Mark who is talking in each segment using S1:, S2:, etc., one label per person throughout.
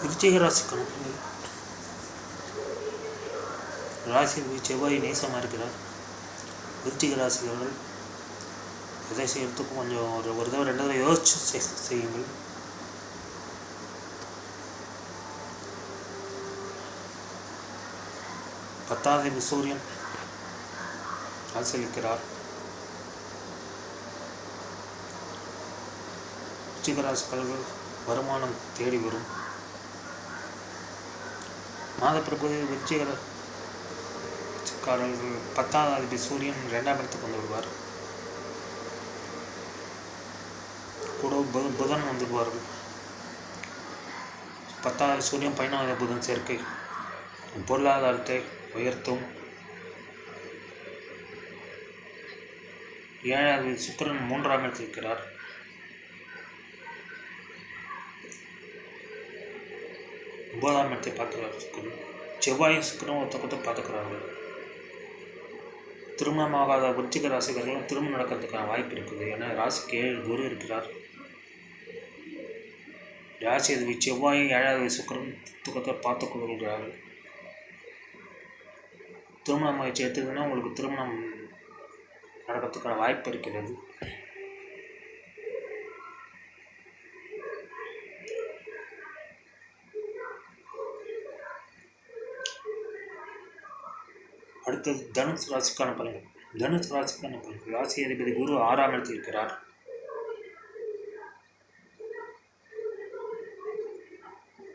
S1: விருச்சிக ராசிக்கான ராசி செவ்வாய் நேசமாக இருக்கிறார். விருச்சிக ராசிக்காரர்கள் எதை செய்யறதுக்கும் கொஞ்சம் ஒரு தடவை ரெண்டு தடவை யோசிச்சு செய்யுங்கள். பத்தாவது சூரியன் ராசியளிக்கிறார். விருச்சிக ராசிக்காரர்கள் வருமானம் தேடி வரும். மாதப்பிரபு விருச்சிக ராசிக்காரர்கள் 10வது சூரியன் 2ஆம் இடத்துக்கு வந்து விடுவார். கூட புதன் வந்துடுவார்கள். 10வது சூரியன் 11வது புதன் சேர்க்கை பொருளாதாரத்தை உயர்த்தும். 7வது சுக்கிரன் 3ஆம் இடத்தில் இருக்கிறார். 9ஆம் இடத்தை பார்க்கிறார் சுக்கிரன். செவ்வாயும் சுக்கிரனும் ஒருத்தர் பார்த்துக்கிறார்கள். திருமணமாகாத விருச்சிக ராசிக்காரர்களும் திருமணம் நடக்கிறதுக்கான வாய்ப்பு இருக்குது. ஏன்னா ராசிக்கு 7 குரு இருக்கிறார். ராசி அதிபதி செவ்வாயும் 7வது சுக்கிரன் துக்கத்தை பார்த்து கொள்கிறார்கள். திருமண முயற்சி எடுத்ததுன்னா உங்களுக்கு திருமணம் நடக்கிறதுக்கான வாய்ப்பு இருக்கிறது. அடுத்தது தனுசு ராசிக்கான பலன்கள். தனுசு ராசிக்கான பலன்கள். ராசி அதிபதி குரு 6ஆம் இடத்தில் இருக்கிறார்.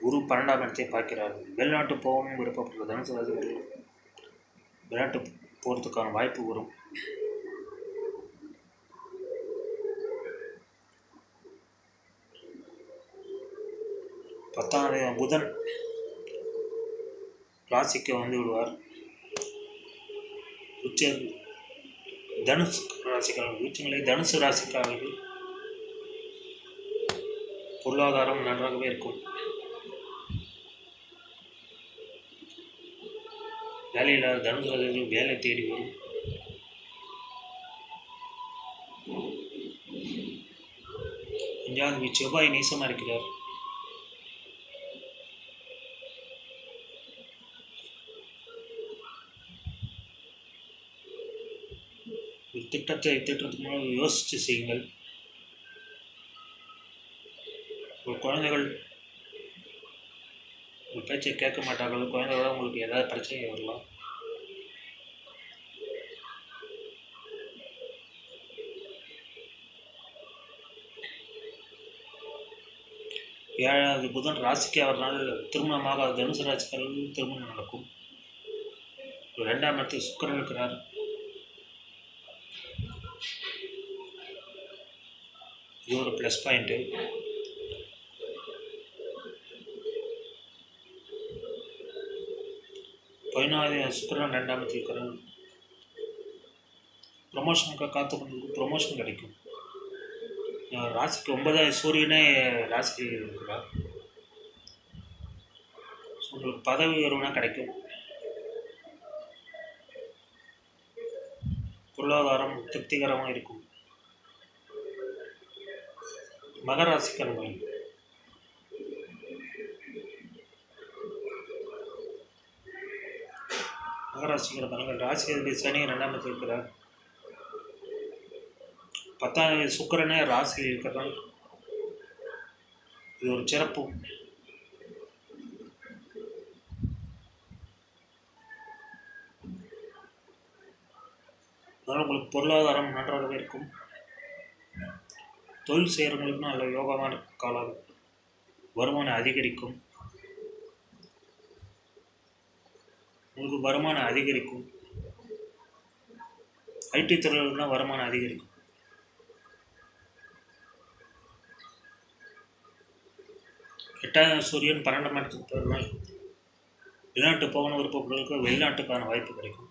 S1: குரு 12ஆம் இடத்தை பார்க்கிறார். வெளிநாட்டு போகவும் விருப்பப்படுற தனுசு ராசிகள் வெளிநாட்டு போகிறதுக்கான வாய்ப்பு வரும். பத்தாவது புதன் ராசிக்கு வந்து விடுவார். தனுசு ராசிக்காரர்கள் உச்சங்களை தனுசு ராசிக்காரர்கள் பொருளாதாரம் நன்றாகவே இருக்கும். வேலையில்லாத தனுசு ராசிகள் வேலை தேடி வரும். அஞ்சாவது செவ்வாய் நீசமாக இருக்கிறார். திட்டத்துக்கு முன்னாடி யோசித்து செய்யுங்கள். ஒரு குழந்தைகள் உங்கள் பேச்சை கேட்க மாட்டார்கள். குழந்தைகளோட உங்களுக்கு ஏதாவது பிரச்சனை வரலாம். ஏழாவது புதன் ராசிக்கு அவர்னால் திருமணமாக தனுசு ராசிக்காரர்கள் திருமணம் நடக்கும். 2ஆம் இடத்தில் சுக்கிரன் இருக்கிறார். இது ஒரு ப்ளஸ் பாயிண்ட்டு. சுக்கிரன் 2ஆம் இடத்தில் இருக்கிறார். ப்ரொமோஷனுக்கு காத்து கொண்டு ப்ரொமோஷன் கிடைக்கும். ராசிக்கு 9வது சூரியனே ராசிக்கு இருக்கிறார். உங்களுக்கு பதவி உயர்வுனா கிடைக்கும். பொருளாதாரம் திருப்திகரமாக இருக்கும். மகராசிக்கான பலன். மகராசிக்கான பலன்கள். ராசி அதிபதி சனி 2ஆம் இடத்தில் இருக்கிறார். 10வது சுக்கிரனே ராசியில் இருக்கிறார். இது ஒரு சிறப்பு. அதனால் உங்களுக்கு பொருளாதாரம் நன்றாகவே இருக்கும். தொழில் செய்கிறவங்களுக்கும் நல்ல யோகமான காலம். வருமானம் அதிகரிக்கும். உங்களுக்கு வருமானம் அதிகரிக்கும். ஐடி துறையில்னா வருமானம் அதிகரிக்கும். எட்டாவது சூரியன் 12ஆம் இடத்துக்கு போகிறதுனால வெளிநாட்டு போகணும் விருப்பப்படுறவங்களுக்கு வெளிநாட்டுக்கான வாய்ப்பு கிடைக்கும்.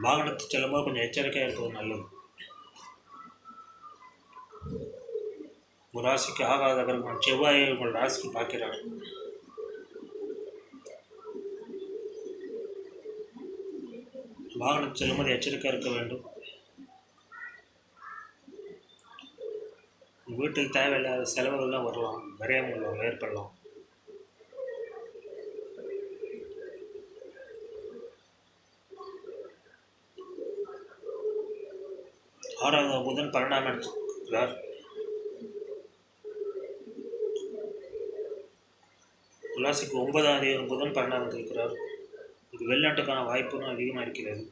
S1: வாகனத்தை செல்லும்போது கொஞ்சம் எச்சரிக்கையாக இருக்கிறது நல்லது. உங்கள் ராசிக்கு ஆகாத கிரகம் செவ்வாயை உங்கள் ராசிக்கு பார்க்கிறார். வாகனம் செல்லும்போது எச்சரிக்கையாக இருக்க வேண்டும். வீட்டுக்கு தேவையில்லாத செலவுகள்லாம் வரலாம், விரயங்கள் ஏற்படலாம். ஆறாவது புதன் 12ஆம் இடத்துக்கு ராசிக்கு 9ஆம் தேதி புதன் 12ஆம் இருக்கிறார். இது வெளிநாட்டுக்கான வாய்ப்புன்னு அதிகமாக இருக்கிறது.